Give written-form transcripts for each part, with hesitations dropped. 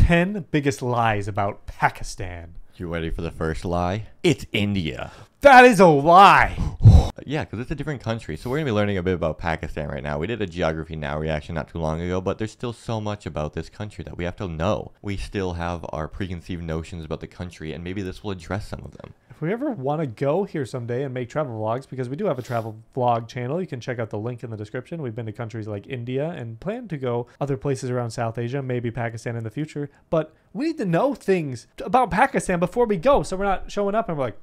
10 biggest lies about Pakistan. You ready for the first lie? It's India. That is a lie. Yeah, because it's a different country. So we're going to be learning a bit about Pakistan right now. We did a Geography Now reaction not too long ago, but there's still so much about this country that we have to know. We still have our preconceived notions about the country, and maybe this will address some of them. If we ever want to go here someday and make travel vlogs, because we do have a travel vlog channel, you can check out the link in the description. We've been to countries like India and plan to go other places around South Asia, maybe Pakistan in the future. But we need to know things about Pakistan before we go, so we're not showing up and we're like,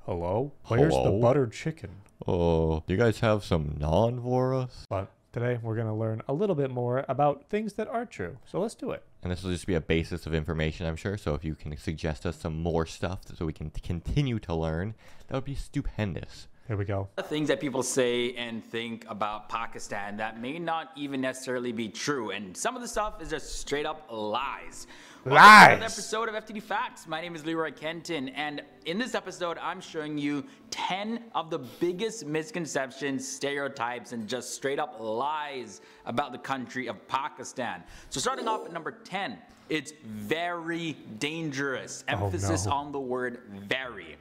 hello? Where's the buttered chicken? Oh, do you guys have some naan for us? But today we're going to learn a little bit more about things that aren't true. So let's do it. And this will just be a basis of information, I'm sure. So if you can suggest us some more stuff so we can continue to learn, that would be stupendous. Here we go. Things that people say and think about Pakistan that may not even necessarily be true. And some of the stuff is just straight up lies. Lies! Welcome to another episode of FTD Facts. My name is Leroy Kenton, and in this episode, I'm showing you 10 of the biggest misconceptions, stereotypes, and just straight up lies about the country of Pakistan. So starting off at number 10, it's very dangerous. Emphasis on the word very.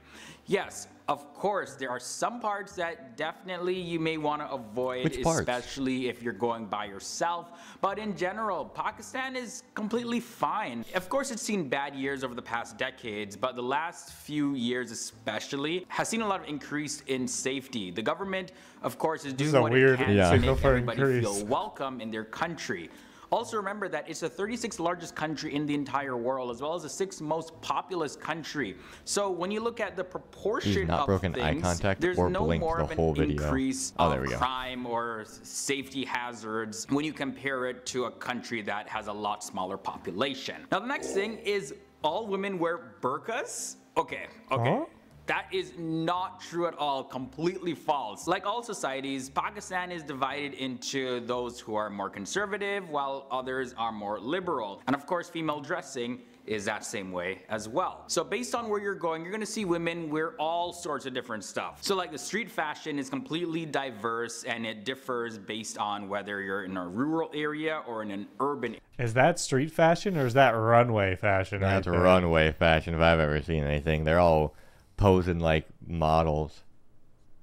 Yes, of course, there are some parts that definitely you may want to avoid, especially if you're going by yourself. But in general, Pakistan is completely fine. Of course, it's seen bad years over the past decades, but the last few years especially has seen a lot of increase in safety. The government, of course, is doing what it can to make everybody feel welcome in their country. Also remember that it's the 36th largest country in the entire world, as well as the 6th most populous country. So when you look at the proportion of things, there's no more of an increase of crime or safety hazards when you compare it to a country that has a lot smaller population. Now the next thing is all women wear burqas. Okay. Huh? That is not true at all, completely false. Like all societies, Pakistan is divided into those who are more conservative while others are more liberal. And of course, female dressing is that same way as well. So based on where you're going, you're gonna see women wear all sorts of different stuff. So like the street fashion is completely diverse and it differs based on whether you're in a rural area or in an urban area. Is that street fashion or is that runway fashion? That's runway fashion if I've ever seen anything. They're all posing like models.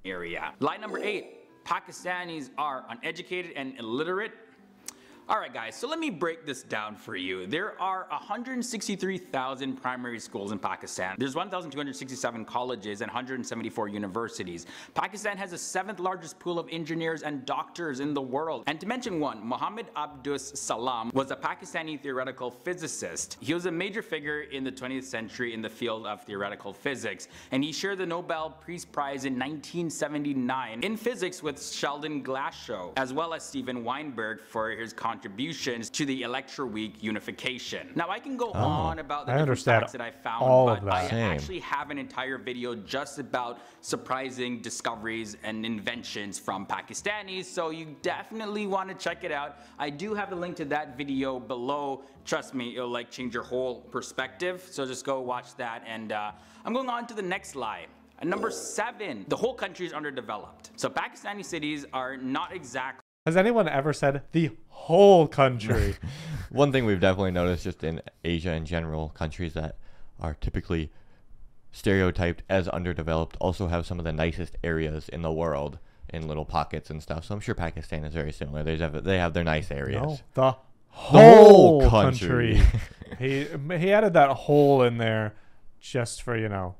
Lie number 8, Pakistanis are uneducated and illiterate. Alright guys, so let me break this down for you. There are 163,000 primary schools in Pakistan. There's 1,267 colleges and 174 universities. Pakistan has the 7th largest pool of engineers and doctors in the world. And to mention one, Muhammad Abdus Salam was a Pakistani theoretical physicist. He was a major figure in the 20th century in the field of theoretical physics, and he shared the Nobel Peace Prize in 1979 in physics with Sheldon Glashow, as well as Steven Weinberg for his contributions to the electroweak unification. Now I can go on about the different facts that I found, but I actually have an entire video just about surprising discoveries and inventions from Pakistanis, so you definitely want to check it out. I do have the link to that video below. Trust me, it'll like change your whole perspective, so just go watch that. And I'm going on to the next lie. Number 7, the whole country is underdeveloped. So Pakistani cities are not exactly. Has anyone ever said the whole country? One thing we've definitely noticed just in Asia in general, countries that are typically stereotyped as underdeveloped also have some of the nicest areas in the world in little pockets and stuff. So I'm sure Pakistan is very similar. They have their nice areas. No, the whole country. he added that whole in there just for, you know,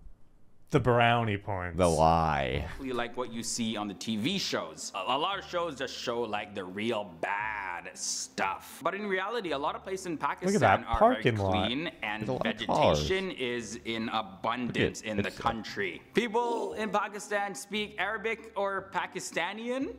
the brownie points. The lie. Like what you see on the TV shows. A lot of shows just show like the real bad stuff. But in reality, a lot of places in Pakistan are very clean and vegetation is in abundance in the country. People in Pakistan speak Arabic or Pakistanian.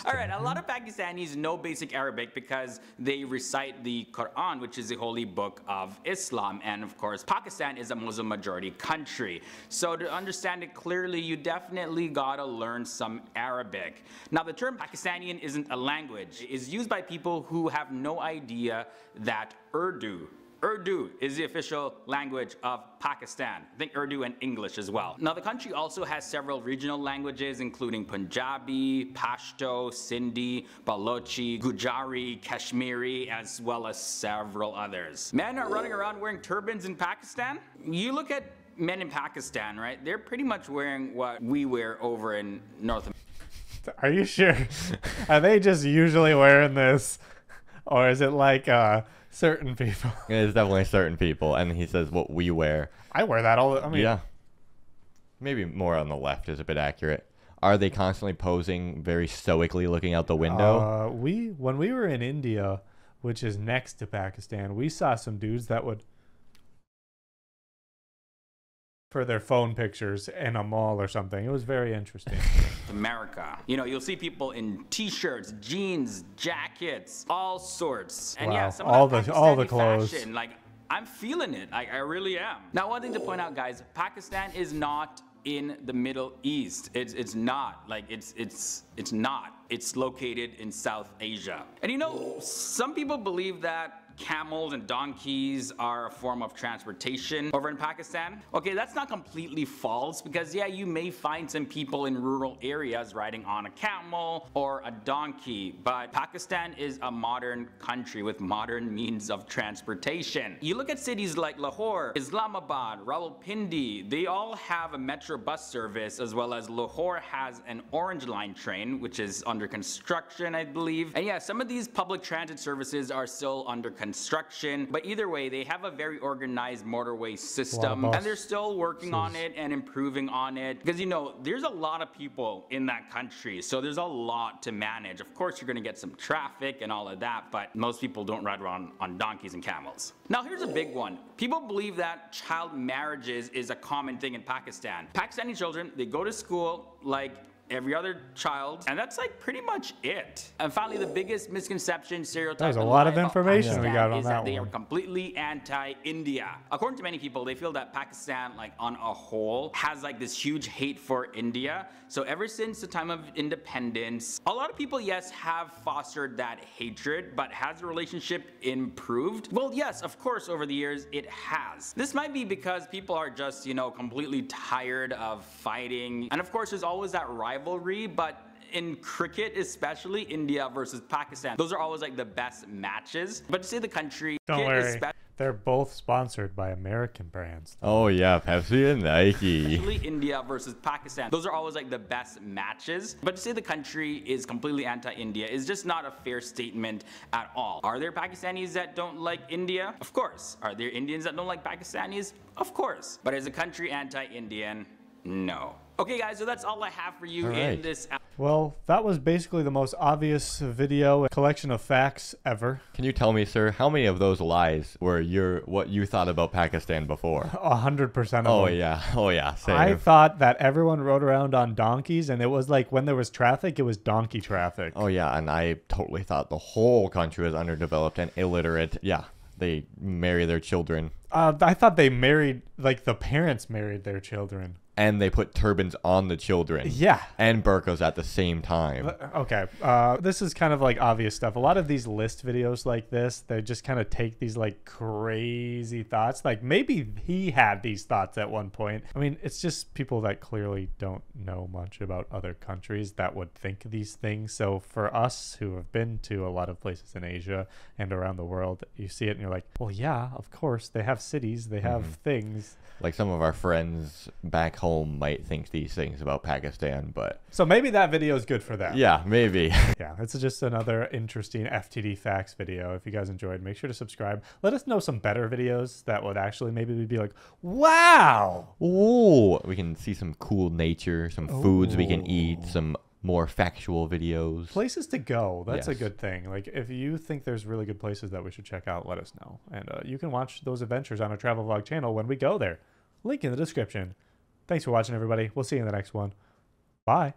Alright, a lot of Pakistanis know basic Arabic because they recite the Quran, which is the holy book of Islam, and of course Pakistan is a Muslim majority country. So to understand it clearly, you definitely gotta learn some Arabic. Now the term Pakistani isn't a language. It is used by people who have no idea that Urdu Urdu is the official language of Pakistan. I think Urdu and English as well. Now the country also has several regional languages including Punjabi, Pashto, Sindhi, Balochi, Gujari, Kashmiri, as well as several others. Men are running around wearing turbans in Pakistan. You look at men in Pakistan, right? They're pretty much wearing what we wear over in North America. Are you sure? Are they just usually wearing this? Or is it like certain people? It's definitely certain people. And he says what we wear. I wear that all the time. Yeah. Maybe more on the left is a bit accurate. Are they constantly posing very stoically looking out the window? When we were in India, which is next to Pakistan, we saw some dudes that would for their phone pictures in a mall or something. It was very interesting. America. You know, you'll see people in t-shirts, jeans, jackets, all sorts. And Wow. yeah, some All of that the Pakistani clothes. fashion, like, I'm feeling it. I really am. Now, one thing to point out, guys, Pakistan is not in the Middle East. It's not. Like, it's not. It's located in South Asia. And you know, some people believe that camels and donkeys are a form of transportation over in Pakistan. Okay, that's not completely false because yeah, you may find some people in rural areas riding on a camel or a donkey, but Pakistan is a modern country with modern means of transportation. You look at cities like Lahore, Islamabad, Rawalpindi, they all have a metro bus service, as well as Lahore has an Orange Line train, which is under construction, I believe. And yeah, some of these public transit services are still under construction, but either way, they have a very organized motorway system, and they're still working on it and improving on it, because you know, there's a lot of people in that country, so there's a lot to manage. Of course, you're gonna get some traffic and all of that, but most people don't ride around on donkeys and camels. Now, here's a big one. People believe that child marriages is a common thing in Pakistan. Pakistani children, they go to school like every other child, and that's like pretty much it. And finally, the biggest misconception, stereotype, There's a and lot lie of about information we Pakistan got on is that they are one. completely anti-India. According to many people, they feel that Pakistan, like on a whole, has like this huge hate for India. So ever since the time of independence, a lot of people, yes, have fostered that hatred, but has the relationship improved? Well, yes, of course, over the years it has. This might be because people are just, you know, completely tired of fighting. And of course, there's always that rivalry, but in cricket, especially India versus Pakistan, those are always like the best matches. But to say the country, Don't worry. They're both sponsored by American brands. Oh yeah, Pepsi and Nike. especially India versus Pakistan, those are always like the best matches. But to say the country is completely anti-India is just not a fair statement at all. Are there Pakistanis that don't like India? Of course. Are there Indians that don't like Pakistanis? Of course. But is the country anti-Indian? No. Okay guys, so that's all I have for you in this. Well, that was basically the most obvious video collection of facts ever. Can you tell me, sir, how many of those lies were what you thought about Pakistan before? 100% of them. Oh yeah, same. I thought that everyone rode around on donkeys, and it was like when there was traffic, it was donkey traffic. Oh yeah, and I totally thought the whole country was underdeveloped and illiterate. Yeah, they marry their children. I thought they married, like the parents married their children. And they put turbans on the children. Yeah. And burqas at the same time. Okay. This is kind of like obvious stuff. A lot of these list videos like this, they just kind of take these like crazy thoughts. Like maybe he had these thoughts at one point. I mean, it's just people that clearly don't know much about other countries that would think these things. So for us who have been to a lot of places in Asia and around the world, you see it and you're like, well, yeah, of course. They have cities. They have things. Like some of our friends back home might think these things about Pakistan, but... So maybe that video is good for them. Yeah, maybe. Yeah, it's just another interesting FTD facts video. If you guys enjoyed, make sure to subscribe. Let us know some better videos that would actually maybe we'd be like, wow! Ooh, we can see some cool nature, some foods we can eat, some more factual videos. Places to go. That's a Yes. good thing. Like, if you think there's really good places that we should check out, let us know. And you can watch those adventures on our travel vlog channel when we go there. Link in the description. Thanks for watching, everybody. We'll see you in the next one. Bye.